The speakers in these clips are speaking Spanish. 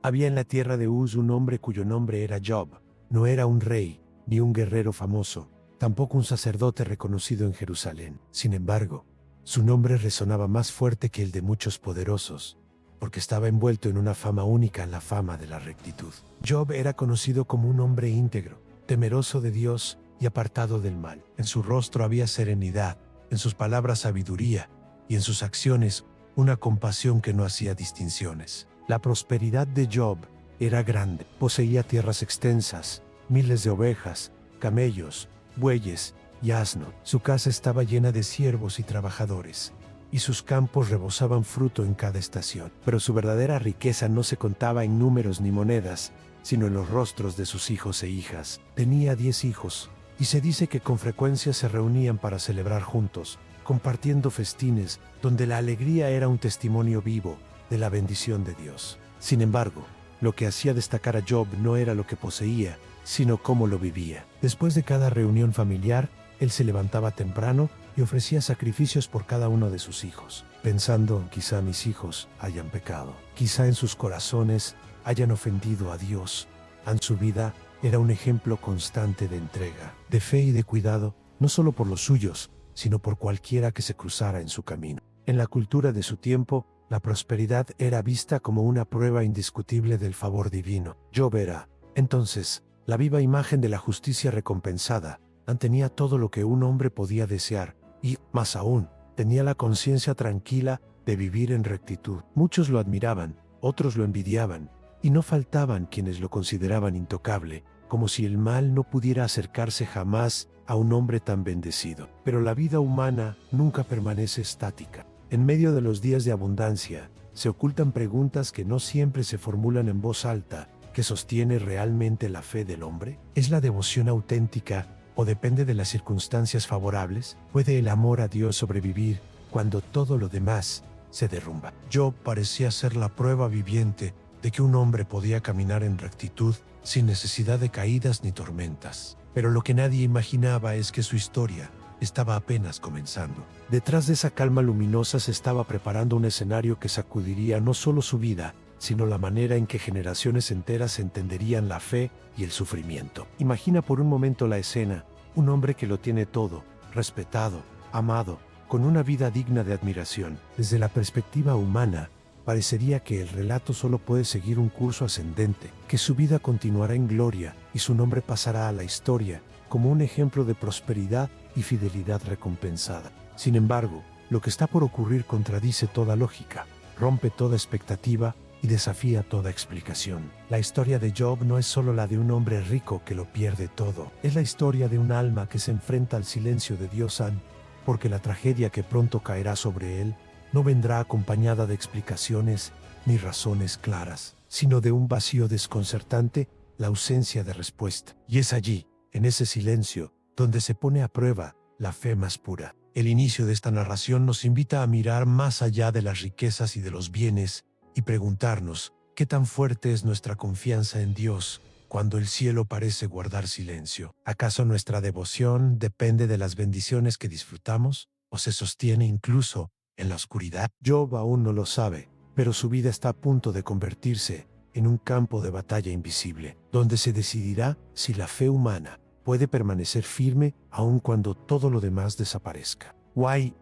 Había en la tierra de Uz un hombre cuyo nombre era Job. No era un rey, ni un guerrero famoso, tampoco un sacerdote reconocido en Jerusalén. Sin embargo, su nombre resonaba más fuerte que el de muchos poderosos, porque estaba envuelto en una fama única, en la fama de la rectitud. Job era conocido como un hombre íntegro, temeroso de Dios y apartado del mal. En su rostro había serenidad, en sus palabras sabiduría, y en sus acciones una compasión que no hacía distinciones. La prosperidad de Job era grande. Poseía tierras extensas, miles de ovejas, camellos, bueyes y asno. Su casa estaba llena de siervos y trabajadores, y sus campos rebosaban fruto en cada estación. Pero su verdadera riqueza no se contaba en números ni monedas, sino en los rostros de sus hijos e hijas. Tenía 10 hijos, y se dice que con frecuencia se reunían para celebrar juntos, compartiendo festines donde la alegría era un testimonio vivo de la bendición de Dios. Sin embargo, lo que hacía destacar a Job no era lo que poseía, sino cómo lo vivía. Después de cada reunión familiar, él se levantaba temprano y ofrecía sacrificios por cada uno de sus hijos, pensando: quizá mis hijos hayan pecado, quizá en sus corazones hayan ofendido a Dios. Su vida era un ejemplo constante de entrega, de fe y de cuidado, no solo por los suyos, sino por cualquiera que se cruzara en su camino. En la cultura de su tiempo, la prosperidad era vista como una prueba indiscutible del favor divino. Job era, entonces, la viva imagen de la justicia recompensada. Tenía todo lo que un hombre podía desear y, más aún, tenía la conciencia tranquila de vivir en rectitud. Muchos lo admiraban, otros lo envidiaban, y no faltaban quienes lo consideraban intocable, como si el mal no pudiera acercarse jamás a un hombre tan bendecido. Pero la vida humana nunca permanece estática. En medio de los días de abundancia, se ocultan preguntas que no siempre se formulan en voz alta. ¿Qué sostiene realmente la fe del hombre? ¿Es la devoción auténtica o depende de las circunstancias favorables? ¿Puede el amor a Dios sobrevivir cuando todo lo demás se derrumba? Job parecía ser la prueba viviente de que un hombre podía caminar en rectitud sin necesidad de caídas ni tormentas. Pero lo que nadie imaginaba es que su historia estaba apenas comenzando. Detrás de esa calma luminosa se estaba preparando un escenario que sacudiría no solo su vida, sino la manera en que generaciones enteras entenderían la fe y el sufrimiento. Imagina por un momento la escena: un hombre que lo tiene todo, respetado, amado, con una vida digna de admiración. Desde la perspectiva humana, parecería que el relato solo puede seguir un curso ascendente, que su vida continuará en gloria y su nombre pasará a la historia como un ejemplo de prosperidad y fidelidad recompensada. Sin embargo, lo que está por ocurrir contradice toda lógica, rompe toda expectativa y desafía toda explicación. La historia de Job no es solo la de un hombre rico que lo pierde todo, es la historia de un alma que se enfrenta al silencio de Dios, porque la tragedia que pronto caerá sobre él no vendrá acompañada de explicaciones ni razones claras, sino de un vacío desconcertante, la ausencia de respuesta. Y es allí, en ese silencio, donde se pone a prueba la fe más pura. El inicio de esta narración nos invita a mirar más allá de las riquezas y de los bienes y preguntarnos: ¿qué tan fuerte es nuestra confianza en Dios cuando el cielo parece guardar silencio? ¿Acaso nuestra devoción depende de las bendiciones que disfrutamos o se sostiene incluso en la oscuridad? Job aún no lo sabe, pero su vida está a punto de convertirse en un campo de batalla invisible, donde se decidirá si la fe humana puede permanecer firme aun cuando todo lo demás desaparezca.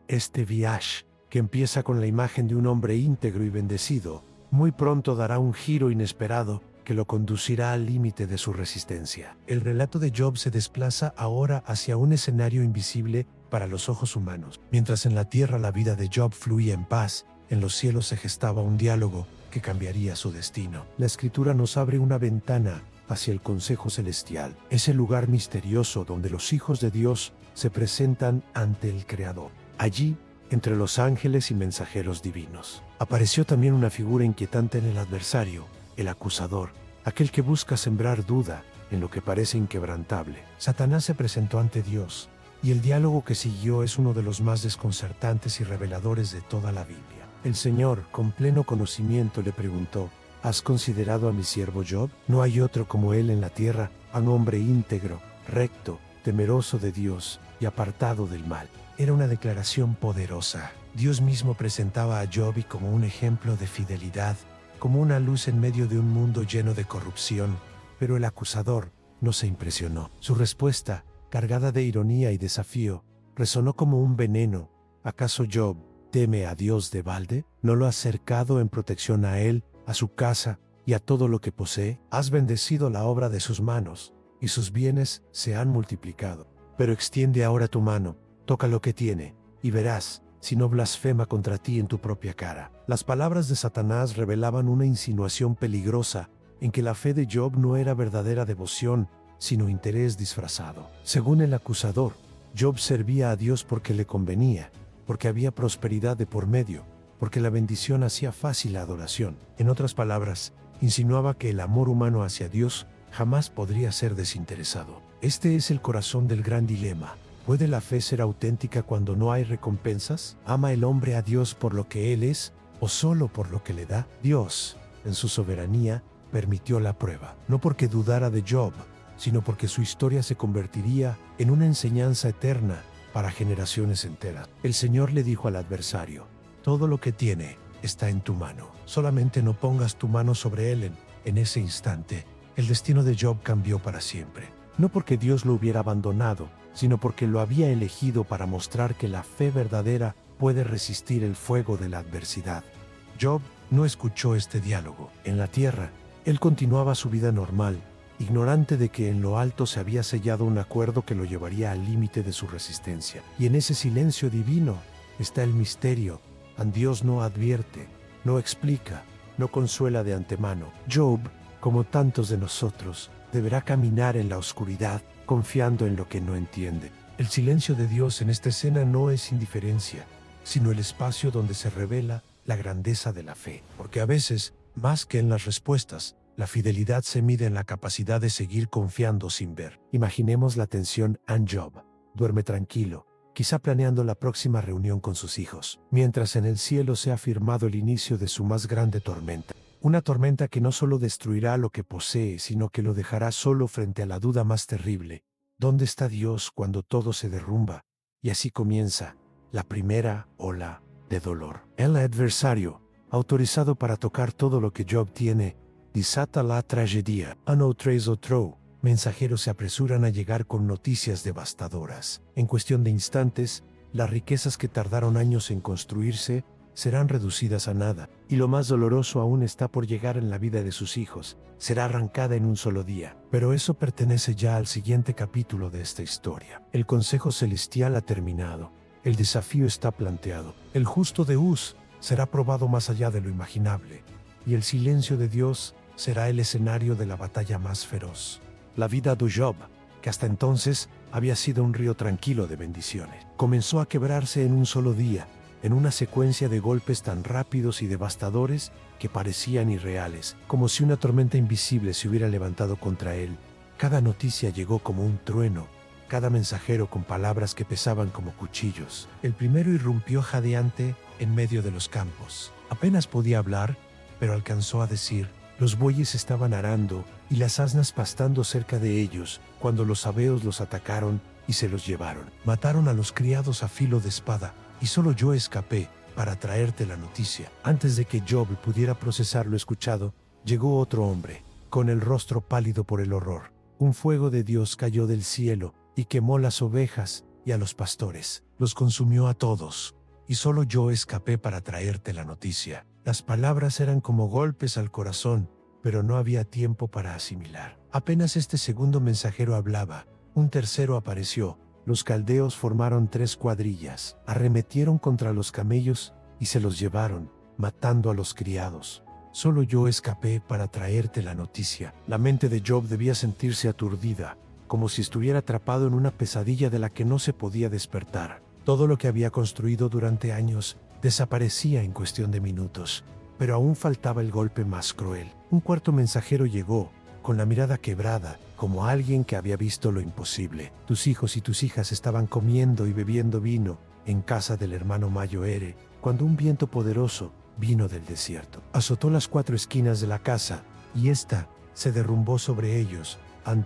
Este viaje, que empieza con la imagen de un hombre íntegro y bendecido, muy pronto dará un giro inesperado que lo conducirá al límite de su resistencia. El relato de Job se desplaza ahora hacia un escenario invisible para los ojos humanos. Mientras en la tierra la vida de Job fluía en paz, en los cielos se gestaba un diálogo que cambiaría su destino. La Escritura nos abre una ventana hacia el consejo celestial, ese lugar misterioso donde los hijos de Dios se presentan ante el Creador. Allí, entre los ángeles y mensajeros divinos, apareció también una figura inquietante en el adversario, el acusador, aquel que busca sembrar duda en lo que parece inquebrantable. Satanás se presentó ante Dios, y el diálogo que siguió es uno de los más desconcertantes y reveladores de toda la Biblia. El Señor, con pleno conocimiento, le preguntó: ¿has considerado a mi siervo Job? No hay otro como él en la tierra, un hombre íntegro, recto, temeroso de Dios y apartado del mal. Era una declaración poderosa. Dios mismo presentaba a Job como un ejemplo de fidelidad como una luz en medio de un mundo lleno de corrupción, pero el acusador no se impresionó. Su respuesta, cargada de ironía y desafío, resonó como un veneno. ¿Acaso Job teme a Dios de balde? ¿No lo has cercado en protección a él, a su casa y a todo lo que posee? Has bendecido la obra de sus manos, y sus bienes se han multiplicado. Pero extiende ahora tu mano, toca lo que tiene, y verás si no blasfema contra ti en tu propia cara. Las palabras de Satanás revelaban una insinuación peligrosa en que la fe de Job no era verdadera devoción, sino interés disfrazado. Según el acusador, Job servía a Dios porque le convenía, porque había prosperidad de por medio, porque la bendición hacía fácil la adoración. En otras palabras, insinuaba que el amor humano hacia Dios jamás podría ser desinteresado. Este es el corazón del gran dilema. ¿Puede la fe ser auténtica cuando no hay recompensas? ¿Ama el hombre a Dios por lo que Él es o solo por lo que le da? Dios, en su soberanía, permitió la prueba, no porque dudara de Job, sino porque su historia se convertiría en una enseñanza eterna para generaciones enteras. El Señor le dijo al adversario: todo lo que tiene está en tu mano, solamente no pongas tu mano sobre él. En ese instante, el destino de Job cambió para siempre, no porque Dios lo hubiera abandonado, sino porque lo había elegido para mostrar que la fe verdadera puede resistir el fuego de la adversidad. Job no escuchó este diálogo. En la tierra, él continuaba su vida normal, ignorante de que en lo alto se había sellado un acuerdo que lo llevaría al límite de su resistencia. Y en ese silencio divino está el misterio. Dios no advierte, no explica, no consuela de antemano. Job, como tantos de nosotros, deberá caminar en la oscuridad, confiando en lo que no entiende. El silencio de Dios en esta escena no es indiferencia, sino el espacio donde se revela la grandeza de la fe. Porque a veces, más que en las respuestas, la fidelidad se mide en la capacidad de seguir confiando sin ver. Imaginemos la tensión en Job. Duerme tranquilo, quizá planeando la próxima reunión con sus hijos, mientras en el cielo se ha firmado el inicio de su más grande tormenta. Una tormenta que no solo destruirá lo que posee, sino que lo dejará solo frente a la duda más terrible. ¿Dónde está Dios cuando todo se derrumba? Y así comienza la primera ola de dolor. El adversario, autorizado para tocar todo lo que Job tiene, desata la tragedia. Uno tras otro, mensajeros se apresuran a llegar con noticias devastadoras. En cuestión de instantes, las riquezas que tardaron años en construirse serán reducidas a nada, y lo más doloroso aún está por llegar en la vida de sus hijos. Será arrancada en un solo día. Pero eso pertenece ya al siguiente capítulo de esta historia. El consejo celestial ha terminado. El desafío está planteado. El justo de Uz será probado más allá de lo imaginable, y el silencio de Dios será el escenario de la batalla más feroz. La vida de Job, que hasta entonces había sido un río tranquilo de bendiciones, comenzó a quebrarse en un solo día, en una secuencia de golpes tan rápidos y devastadores que parecían irreales, como si una tormenta invisible se hubiera levantado contra él. Cada noticia llegó como un trueno, cada mensajero con palabras que pesaban como cuchillos. El primero irrumpió jadeante en medio de los campos. Apenas podía hablar, pero alcanzó a decir: los bueyes estaban arando y las asnas pastando cerca de ellos, cuando los sabeos los atacaron y se los llevaron. Mataron a los criados a filo de espada, y solo yo escapé para traerte la noticia. Antes de que Job pudiera procesar lo escuchado, llegó otro hombre, con el rostro pálido por el horror. Un fuego de Dios cayó del cielo y quemó las ovejas y a los pastores. Los consumió a todos, y solo yo escapé para traerte la noticia. Las palabras eran como golpes al corazón, pero no había tiempo para asimilar. Apenas este segundo mensajero hablaba, un tercero apareció. Los caldeos formaron 3 cuadrillas, arremetieron contra los camellos y se los llevaron, matando a los criados. Solo yo escapé para traerte la noticia. La mente de Job debía sentirse aturdida, como si estuviera atrapado en una pesadilla de la que no se podía despertar. Todo lo que había construido durante años desaparecía en cuestión de minutos, pero aún faltaba el golpe más cruel. Un cuarto mensajero llegó, con la mirada quebrada, como alguien que había visto lo imposible. Tus hijos y tus hijas estaban comiendo y bebiendo vino en casa del hermano Mayoere, cuando un viento poderoso vino del desierto. Azotó las 4 esquinas de la casa, y ésta se derrumbó sobre ellos.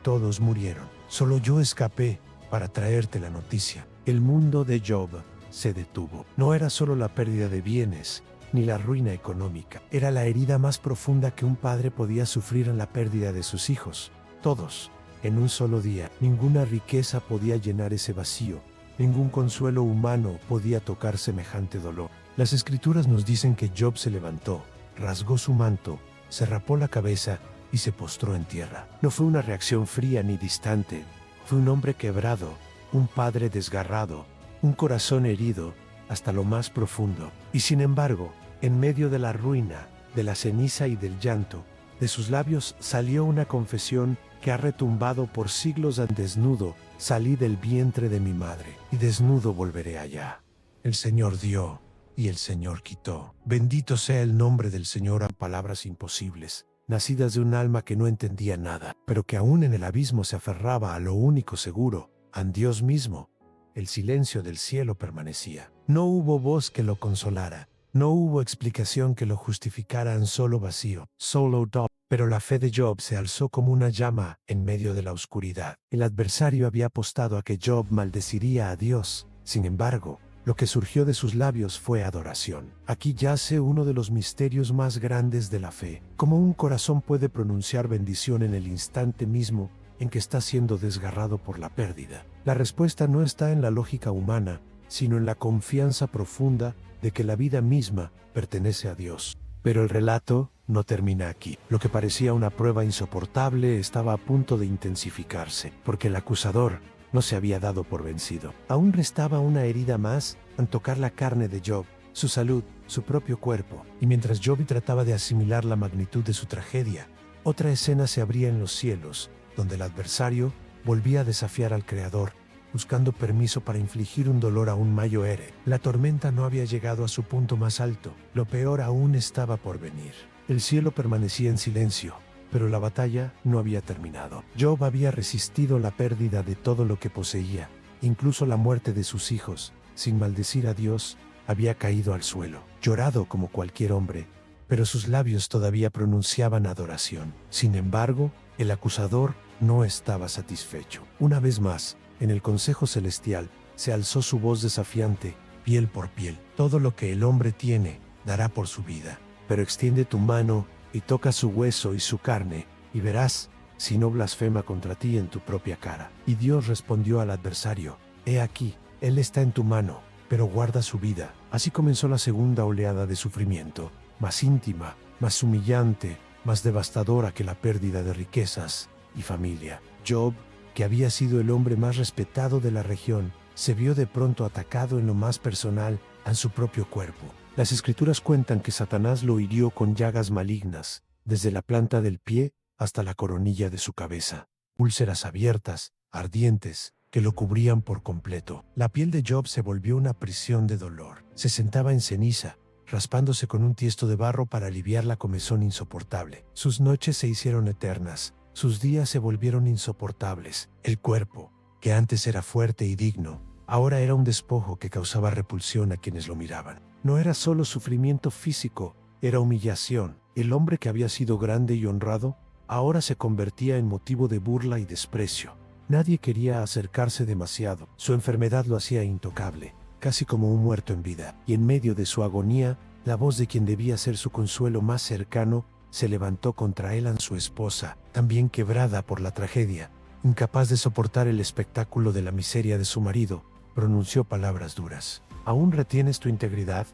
Todos murieron. Solo yo escapé para traerte la noticia. El mundo de Job se detuvo. No era solo la pérdida de bienes, ni la ruina económica. Era la herida más profunda que un padre podía sufrir en la pérdida de sus hijos. Todos, en un solo día. Ninguna riqueza podía llenar ese vacío. Ningún consuelo humano podía tocar semejante dolor. Las escrituras nos dicen que Job se levantó, rasgó su manto, se rapó la cabeza y se postró en tierra. No fue una reacción fría ni distante. Fue un hombre quebrado, un padre desgarrado, un corazón herido hasta lo más profundo. Y sin embargo, en medio de la ruina, de la ceniza y del llanto, de sus labios salió una confesión que ha retumbado por siglos. Desnudo salí del vientre de mi madre, y desnudo volveré allá. El Señor dio, y el Señor quitó. Bendito sea el nombre del Señor. A palabras imposibles, nacidas de un alma que no entendía nada, pero que aún en el abismo se aferraba a lo único seguro, a Dios mismo. El silencio del cielo permanecía. No hubo voz que lo consolara. No hubo explicación que lo justificara. En solo vacío, solo Job. Pero la fe de Job se alzó como una llama en medio de la oscuridad. El adversario había apostado a que Job maldeciría a Dios. Sin embargo, lo que surgió de sus labios fue adoración. Aquí yace uno de los misterios más grandes de la fe. ¿Cómo un corazón puede pronunciar bendición en el instante mismo en que está siendo desgarrado por la pérdida? La respuesta no está en la lógica humana, sino en la confianza profunda de que la vida misma pertenece a Dios. Pero el relato no termina aquí. Lo que parecía una prueba insoportable estaba a punto de intensificarse, porque el acusador no se había dado por vencido. Aún restaba una herida más al tocar la carne de Job, su salud, su propio cuerpo. Y mientras Job trataba de asimilar la magnitud de su tragedia, otra escena se abría en los cielos, donde el adversario volvía a desafiar al Creador, buscando permiso para infligir un dolor aún mayor. La tormenta no había llegado a su punto más alto. Lo peor aún estaba por venir. El cielo permanecía en silencio, pero la batalla no había terminado. Job había resistido la pérdida de todo lo que poseía, incluso la muerte de sus hijos. Sin maldecir a Dios, había caído al suelo, llorado como cualquier hombre, pero sus labios todavía pronunciaban adoración. Sin embargo, el acusador no estaba satisfecho. Una vez más, en el Consejo Celestial, se alzó su voz desafiante, piel por piel. Todo lo que el hombre tiene, dará por su vida. Pero extiende tu mano y toca su hueso y su carne, y verás si no blasfema contra ti en tu propia cara. Y Dios respondió al adversario, he aquí, él está en tu mano, pero guarda su vida. Así comenzó la segunda oleada de sufrimiento, más íntima, más humillante, más devastadora que la pérdida de riquezas y familia. Job, que había sido el hombre más respetado de la región, se vio de pronto atacado en lo más personal, en su propio cuerpo. Las escrituras cuentan que Satanás lo hirió con llagas malignas, desde la planta del pie hasta la coronilla de su cabeza. Úlceras abiertas, ardientes, que lo cubrían por completo. La piel de Job se volvió una prisión de dolor. Se sentaba en ceniza, raspándose con un tiesto de barro para aliviar la comezón insoportable. Sus noches se hicieron eternas. Sus días se volvieron insoportables. El cuerpo, que antes era fuerte y digno, ahora era un despojo que causaba repulsión a quienes lo miraban. No era solo sufrimiento físico, era humillación. El hombre que había sido grande y honrado, ahora se convertía en motivo de burla y desprecio. Nadie quería acercarse demasiado. Su enfermedad lo hacía intocable, casi como un muerto en vida. Y en medio de su agonía, la voz de quien debía ser su consuelo más cercano se levantó contra él, a su esposa, también quebrada por la tragedia. Incapaz de soportar el espectáculo de la miseria de su marido, pronunció palabras duras. ¿Aún retienes tu integridad?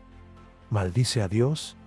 Maldice a Dios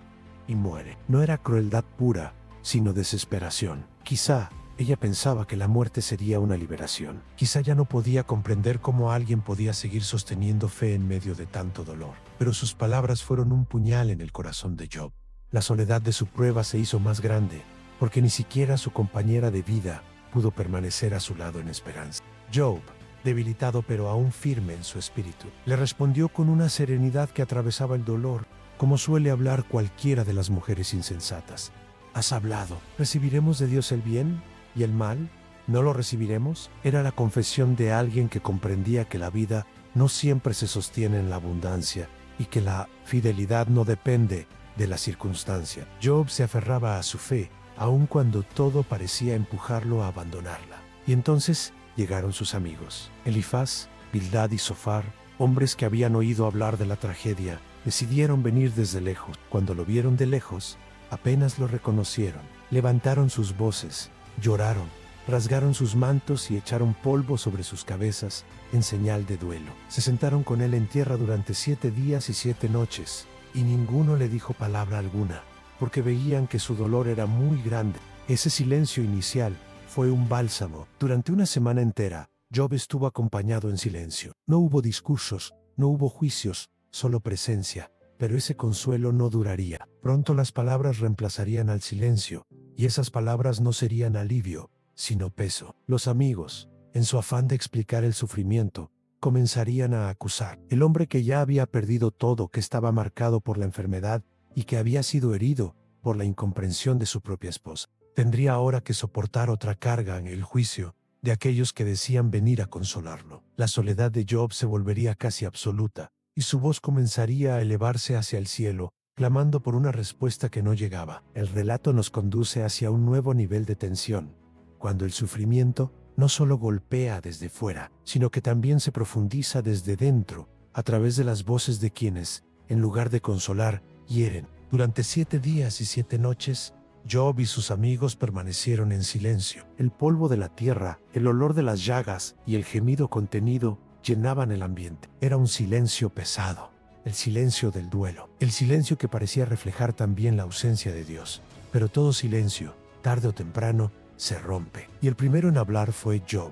y muere. No era crueldad pura, sino desesperación. Quizá ella pensaba que la muerte sería una liberación. Quizá ya no podía comprender cómo alguien podía seguir sosteniendo fe en medio de tanto dolor. Pero sus palabras fueron un puñal en el corazón de Job. La soledad de su prueba se hizo más grande, porque ni siquiera su compañera de vida pudo permanecer a su lado en esperanza. Job, debilitado pero aún firme en su espíritu, le respondió con una serenidad que atravesaba el dolor, como suele hablar cualquiera de las mujeres insensatas. Has hablado. ¿Recibiremos de Dios el bien y el mal? ¿No lo recibiremos? Era la confesión de alguien que comprendía que la vida no siempre se sostiene en la abundancia y que la fidelidad no depende de la circunstancia. Job se aferraba a su fe, aun cuando todo parecía empujarlo a abandonarla. Y entonces llegaron sus amigos, Elifaz, Bildad y Zofar, hombres que habían oído hablar de la tragedia Decidieron venir desde lejos. Cuando lo vieron de lejos, apenas lo reconocieron. Levantaron sus voces, lloraron, rasgaron sus mantos y echaron polvo sobre sus cabezas en señal de duelo. Se sentaron con él en tierra durante 7 días y 7 noches, y ninguno le dijo palabra alguna, porque veían que su dolor era muy grande. Ese silencio inicial fue un bálsamo. Durante una semana entera, Job estuvo acompañado en silencio. No hubo discursos, no hubo juicios, solo presencia. Pero ese consuelo no duraría. Pronto las palabras reemplazarían al silencio, y esas palabras no serían alivio, sino peso. Los amigos, en su afán de explicar el sufrimiento, comenzarían a acusar. El hombre que ya había perdido todo, que estaba marcado por la enfermedad y que había sido herido por la incomprensión de su propia esposa, tendría ahora que soportar otra carga en el juicio de aquellos que decían venir a consolarlo. La soledad de Job se volvería casi absoluta, y su voz comenzaría a elevarse hacia el cielo, clamando por una respuesta que no llegaba. El relato nos conduce hacia un nuevo nivel de tensión, cuando el sufrimiento no solo golpea desde fuera, sino que también se profundiza desde dentro, a través de las voces de quienes, en lugar de consolar, hieren. Durante 7 días y 7 noches, Job y sus amigos permanecieron en silencio. El polvo de la tierra, el olor de las llagas y el gemido contenido llenaban el ambiente. Era un silencio pesado, el silencio del duelo, el silencio que parecía reflejar también la ausencia de Dios. Pero todo silencio, tarde o temprano, se rompe. Y el primero en hablar fue Job.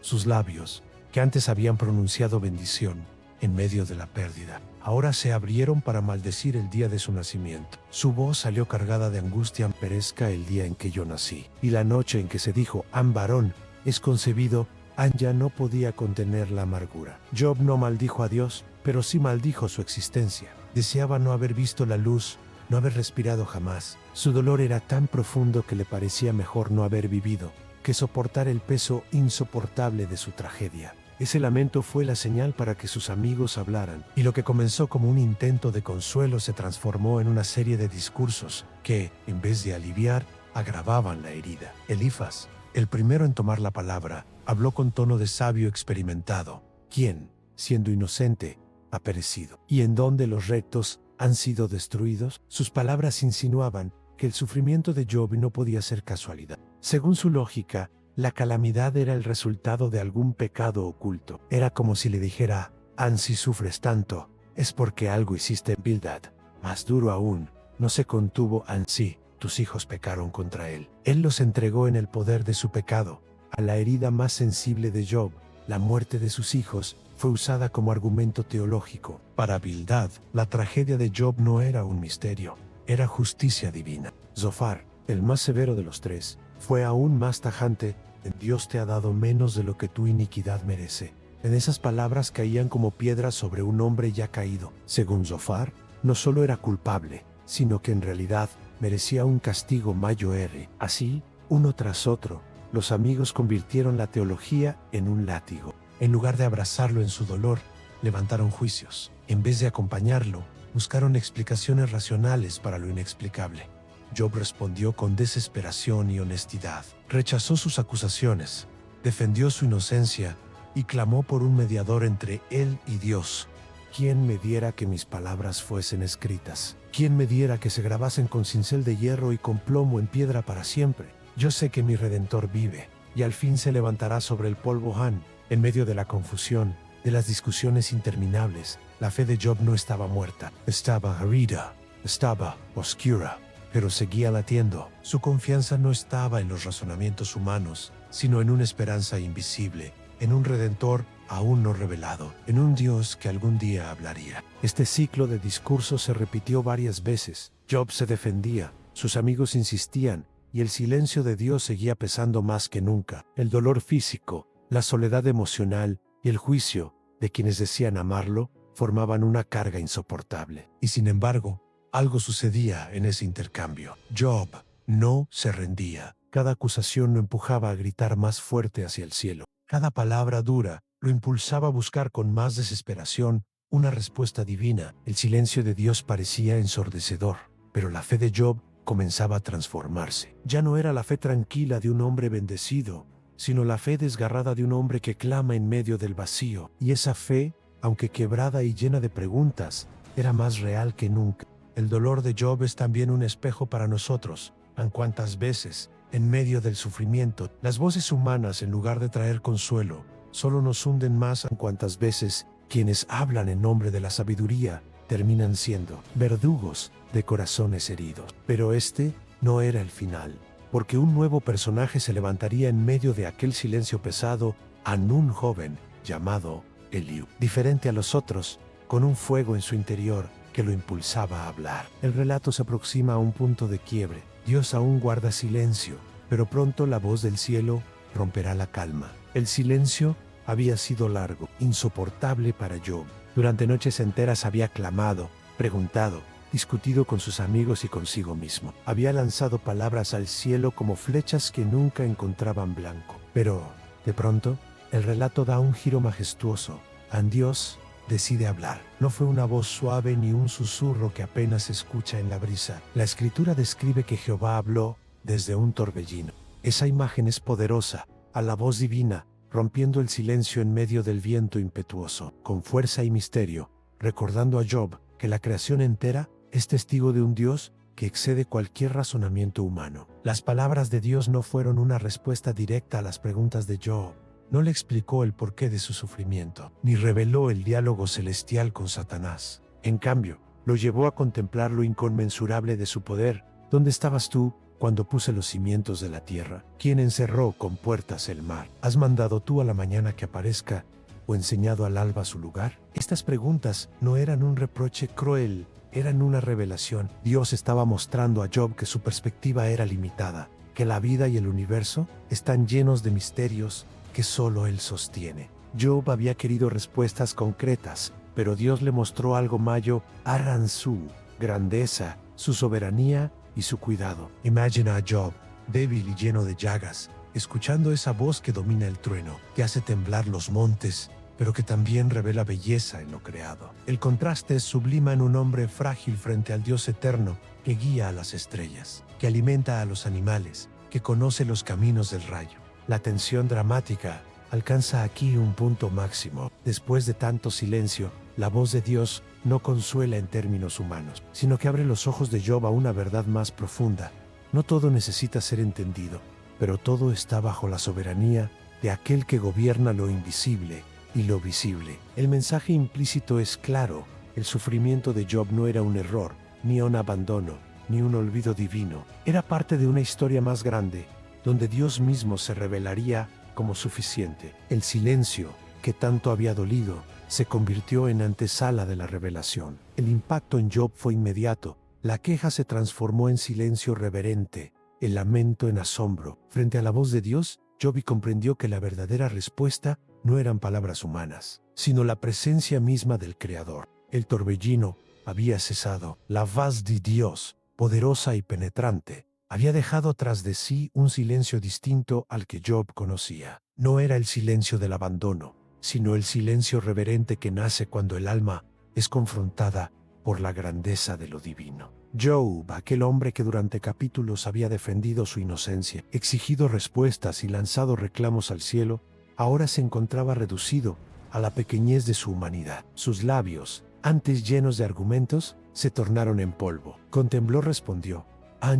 Sus labios, que antes habían pronunciado bendición en medio de la pérdida, ahora se abrieron para maldecir el día de su nacimiento. Su voz salió cargada de angustia. Perezca el día en que yo nací, y la noche en que se dijo, Am varón es concebido. An ya no podía contener la amargura. Job no maldijo a Dios, pero sí maldijo su existencia. Deseaba no haber visto la luz, no haber respirado jamás. Su dolor era tan profundo que le parecía mejor no haber vivido que soportar el peso insoportable de su tragedia. Ese lamento fue la señal para que sus amigos hablaran, y lo que comenzó como un intento de consuelo se transformó en una serie de discursos que, en vez de aliviar, agravaban la herida. Elifaz, el primero en tomar la palabra, habló con tono de sabio experimentado. ¿Quién, siendo inocente, ha perecido? ¿Y en dónde los rectos han sido destruidos? Sus palabras insinuaban que el sufrimiento de Job no podía ser casualidad. Según su lógica, la calamidad era el resultado de algún pecado oculto. Era como si le dijera, si sufres tanto, es porque algo hiciste en Bildad. Más duro aún, no se contuvo Ansí, tus hijos pecaron contra él. Él los entregó en el poder de su pecado. A la herida más sensible de Job, la muerte de sus hijos, fue usada como argumento teológico. Para Bildad, la tragedia de Job no era un misterio, era justicia divina. Zofar, el más severo de los tres, fue aún más tajante. Dios te ha dado menos de lo que tu iniquidad merece. En esas palabras caían como piedras sobre un hombre ya caído. Según Zofar, no solo era culpable, sino que en realidad merecía un castigo mayor. Así, uno tras otro, los amigos convirtieron la teología en un látigo. En lugar de abrazarlo en su dolor, levantaron juicios. En vez de acompañarlo, buscaron explicaciones racionales para lo inexplicable. Job respondió con desesperación y honestidad. Rechazó sus acusaciones, defendió su inocencia y clamó por un mediador entre él y Dios. ¿Quién me diera que mis palabras fuesen escritas? ¿Quién me diera que se grabasen con cincel de hierro y con plomo en piedra para siempre? Yo sé que mi Redentor vive, y al fin se levantará sobre el polvo Han. En medio de la confusión, de las discusiones interminables, la fe de Job no estaba muerta. Estaba herida, estaba oscura, pero seguía latiendo. Su confianza no estaba en los razonamientos humanos, sino en una esperanza invisible, en un Redentor aún no revelado, en un Dios que algún día hablaría. Este ciclo de discursos se repitió varias veces. Job se defendía, sus amigos insistían, y el silencio de Dios seguía pesando más que nunca. El dolor físico, la soledad emocional y el juicio de quienes decían amarlo formaban una carga insoportable. Y sin embargo, algo sucedía en ese intercambio. Job no se rendía. Cada acusación lo empujaba a gritar más fuerte hacia el cielo. Cada palabra dura lo impulsaba a buscar con más desesperación una respuesta divina. El silencio de Dios parecía ensordecedor, pero la fe de Job comenzaba a transformarse. Ya no era la fe tranquila de un hombre bendecido, sino la fe desgarrada de un hombre que clama en medio del vacío. Y esa fe, aunque quebrada y llena de preguntas, era más real que nunca. El dolor de Job es también un espejo para nosotros. En cuantas veces, en medio del sufrimiento, las voces humanas, en lugar de traer consuelo, solo nos hunden más. En cuantas veces quienes hablan en nombre de la sabiduría terminan siendo verdugos de corazones heridos. Pero este no era el final, porque un nuevo personaje se levantaría en medio de aquel silencio pesado, un joven llamado Eliú, diferente a los otros, con un fuego en su interior que lo impulsaba a hablar. El relato se aproxima a un punto de quiebre. Dios aún guarda silencio, pero pronto la voz del cielo romperá la calma. El silencio había sido largo, insoportable para Job. Durante noches enteras había clamado, preguntado, discutido con sus amigos y consigo mismo. Había lanzado palabras al cielo como flechas que nunca encontraban blanco. Pero, de pronto, el relato da un giro majestuoso. Dios decide hablar. No fue una voz suave ni un susurro que apenas se escucha en la brisa. La escritura describe que Jehová habló desde un torbellino. Esa imagen es poderosa, a la voz divina, rompiendo el silencio en medio del viento impetuoso, con fuerza y misterio, recordando a Job que la creación entera es testigo de un Dios que excede cualquier razonamiento humano. Las palabras de Dios no fueron una respuesta directa a las preguntas de Job. No le explicó el porqué de su sufrimiento, ni reveló el diálogo celestial con Satanás. En cambio, lo llevó a contemplar lo inconmensurable de su poder. ¿Dónde estabas tú cuando puse los cimientos de la tierra? ¿Quién encerró con puertas el mar? ¿Has mandado tú a la mañana que aparezca o enseñado al alba su lugar? Estas preguntas no eran un reproche cruel, eran una revelación. Dios estaba mostrando a Job que su perspectiva era limitada, que la vida y el universo están llenos de misterios que solo Él sostiene. Job había querido respuestas concretas, pero Dios le mostró algo mayor, su grandeza, su soberanía y su cuidado. Imagina a Job, débil y lleno de llagas, escuchando esa voz que domina el trueno, que hace temblar los montes, pero que también revela belleza en lo creado. El contraste es sublima en un hombre frágil frente al Dios eterno que guía a las estrellas, que alimenta a los animales, que conoce los caminos del rayo. La tensión dramática alcanza aquí un punto máximo. Después de tanto silencio, la voz de Dios no consuela en términos humanos, sino que abre los ojos de Job a una verdad más profunda. No todo necesita ser entendido, pero todo está bajo la soberanía de aquel que gobierna lo invisible y lo visible. El mensaje implícito es claro. El sufrimiento de Job no era un error, ni un abandono, ni un olvido divino. Era parte de una historia más grande, donde Dios mismo se revelaría como suficiente. El silencio, que tanto había dolido, se convirtió en antesala de la revelación. El impacto en Job fue inmediato. La queja se transformó en silencio reverente, el lamento en asombro. Frente a la voz de Dios, Job comprendió que la verdadera respuesta no eran palabras humanas, sino la presencia misma del Creador. El torbellino había cesado. La voz de Dios, poderosa y penetrante, había dejado tras de sí un silencio distinto al que Job conocía. No era el silencio del abandono, sino el silencio reverente que nace cuando el alma es confrontada por la grandeza de lo divino. Job, aquel hombre que durante capítulos había defendido su inocencia, exigido respuestas y lanzado reclamos al cielo, ahora se encontraba reducido a la pequeñez de su humanidad. Sus labios, antes llenos de argumentos, se tornaron en polvo. Con temblor respondió: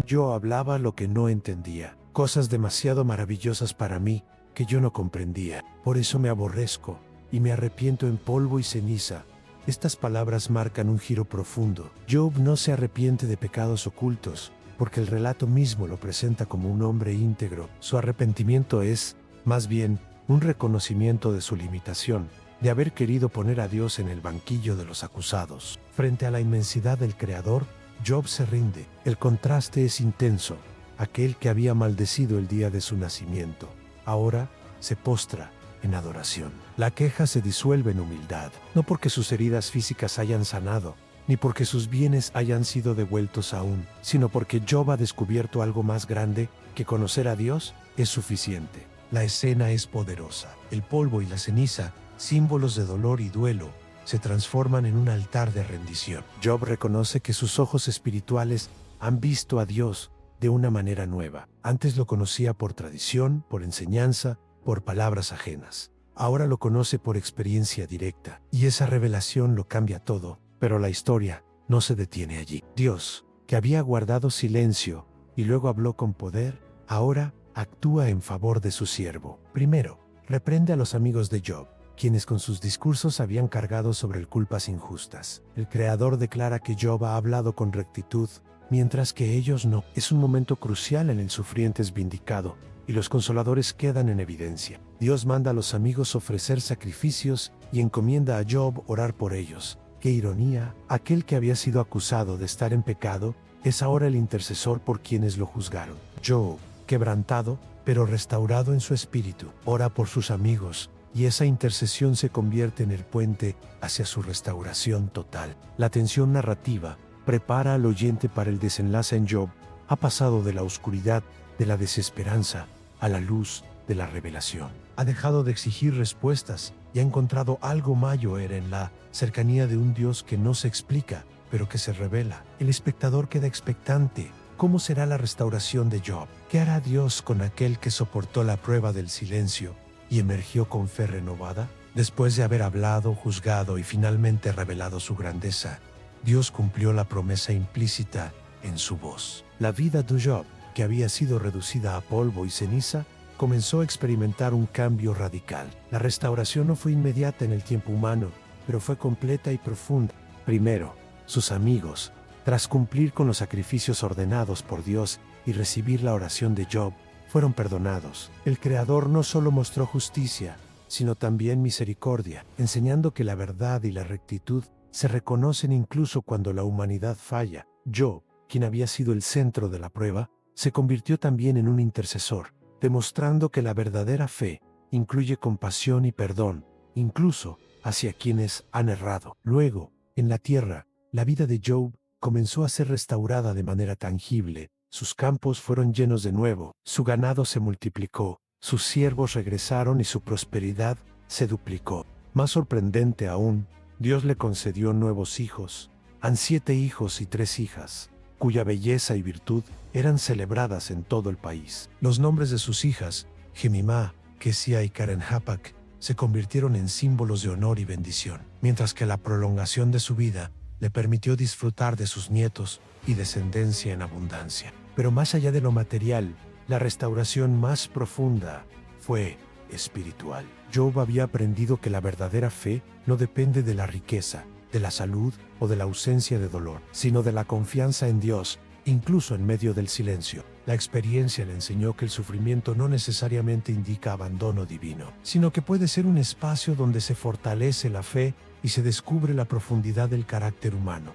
yo hablaba lo que no entendía, cosas demasiado maravillosas para mí que yo no comprendía. Por eso me aborrezco y me arrepiento en polvo y ceniza. Estas palabras marcan un giro profundo. Job no se arrepiente de pecados ocultos, porque el relato mismo lo presenta como un hombre íntegro. Su arrepentimiento es, más bien, un reconocimiento de su limitación, de haber querido poner a Dios en el banquillo de los acusados. Frente a la inmensidad del Creador, Job se rinde. El contraste es intenso. Aquel que había maldecido el día de su nacimiento, ahora se postra en adoración. La queja se disuelve en humildad, no porque sus heridas físicas hayan sanado, ni porque sus bienes hayan sido devueltos aún, sino porque Job ha descubierto algo más grande, que conocer a Dios es suficiente. La escena es poderosa. El polvo y la ceniza, símbolos de dolor y duelo, se transforman en un altar de rendición. Job reconoce que sus ojos espirituales han visto a Dios de una manera nueva. Antes lo conocía por tradición, por enseñanza, por palabras ajenas. Ahora lo conoce por experiencia directa, y esa revelación lo cambia todo. Pero la historia no se detiene allí. Dios, que había guardado silencio y luego habló con poder, ahora actúa en favor de su siervo. Primero, reprende a los amigos de Job, quienes con sus discursos habían cargado sobre él culpas injustas. El Creador declara que Job ha hablado con rectitud, mientras que ellos no. Es un momento crucial en el sufriente es vindicado, y los consoladores quedan en evidencia. Dios manda a los amigos ofrecer sacrificios y encomienda a Job orar por ellos. ¡Qué ironía! Aquel que había sido acusado de estar en pecado es ahora el intercesor por quienes lo juzgaron. Job, quebrantado, pero restaurado en su espíritu, ora por sus amigos, y esa intercesión se convierte en el puente hacia su restauración total. La tensión narrativa prepara al oyente para el desenlace en Job. Ha pasado de la oscuridad, de la desesperanza, a la luz de la revelación. Ha dejado de exigir respuestas y ha encontrado algo mayor en la cercanía de un Dios que no se explica, pero que se revela. El espectador queda expectante. ¿Cómo será la restauración de Job? ¿Qué hará Dios con aquel que soportó la prueba del silencio y emergió con fe renovada? Después de haber hablado, juzgado y finalmente revelado su grandeza, Dios cumplió la promesa implícita en su voz. La vida de Job, que había sido reducida a polvo y ceniza, comenzó a experimentar un cambio radical. La restauración no fue inmediata en el tiempo humano, pero fue completa y profunda. Primero, sus amigos, tras cumplir con los sacrificios ordenados por Dios y recibir la oración de Job, fueron perdonados. El Creador no solo mostró justicia, sino también misericordia, enseñando que la verdad y la rectitud se reconocen incluso cuando la humanidad falla. Job, quien había sido el centro de la prueba, se convirtió también en un intercesor, demostrando que la verdadera fe incluye compasión y perdón, incluso hacia quienes han errado. Luego, en la tierra, la vida de Job comenzó a ser restaurada de manera tangible. Sus campos fueron llenos de nuevo, su ganado se multiplicó, sus siervos regresaron y su prosperidad se duplicó. Más sorprendente aún, Dios le concedió nuevos hijos. Han 7 hijos y 3 hijas, cuya belleza y virtud eran celebradas en todo el país. Los nombres de sus hijas, Jemimá, Kesia y Karen-Hapak, se convirtieron en símbolos de honor y bendición, mientras que la prolongación de su vida le permitió disfrutar de sus nietos y descendencia en abundancia. Pero más allá de lo material, la restauración más profunda fue espiritual. Job había aprendido que la verdadera fe no depende de la riqueza, de la salud o de la ausencia de dolor, sino de la confianza en Dios, incluso en medio del silencio. La experiencia le enseñó que el sufrimiento no necesariamente indica abandono divino, sino que puede ser un espacio donde se fortalece la fe y se descubre la profundidad del carácter humano.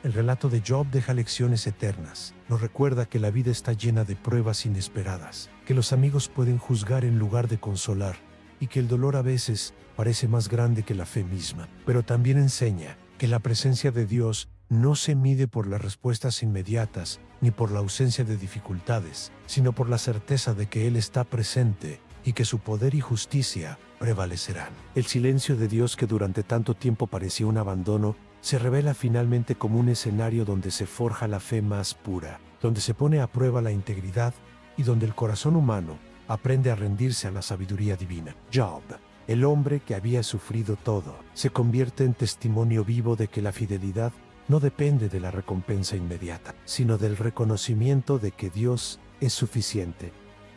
El relato de Job deja lecciones eternas. Nos recuerda que la vida está llena de pruebas inesperadas, que los amigos pueden juzgar en lugar de consolar, y que el dolor a veces parece más grande que la fe misma. Pero también enseña que la presencia de Dios no se mide por las respuestas inmediatas ni por la ausencia de dificultades, sino por la certeza de que Él está presente y que su poder y justicia prevalecerán. El silencio de Dios, que durante tanto tiempo parecía un abandono, se revela finalmente como un escenario donde se forja la fe más pura, donde se pone a prueba la integridad y donde el corazón humano aprende a rendirse a la sabiduría divina. Job, el hombre que había sufrido todo, se convierte en testimonio vivo de que la fidelidad no depende de la recompensa inmediata, sino del reconocimiento de que Dios es suficiente,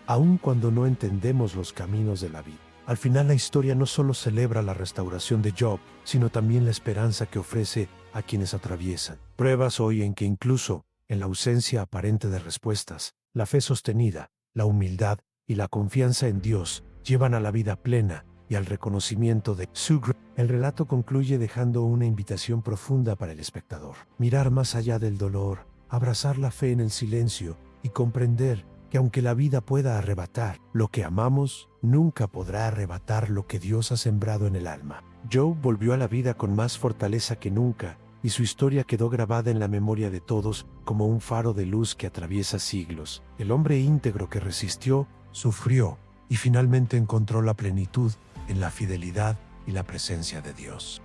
aun cuando no entendemos los caminos de la vida. Al final, la historia no solo celebra la restauración de Job, sino también la esperanza que ofrece a quienes atraviesan pruebas hoy, en que incluso en la ausencia aparente de respuestas, la fe sostenida, la humildad y la confianza en Dios llevan a la vida plena y al reconocimiento de su gracia. El relato concluye dejando una invitación profunda para el espectador: mirar más allá del dolor, abrazar la fe en el silencio y comprender que aunque la vida pueda arrebatar lo que amamos, nunca podrá arrebatar lo que Dios ha sembrado en el alma. Job volvió a la vida con más fortaleza que nunca, y su historia quedó grabada en la memoria de todos como un faro de luz que atraviesa siglos. El hombre íntegro que resistió, sufrió y finalmente encontró la plenitud en la fidelidad y la presencia de Dios.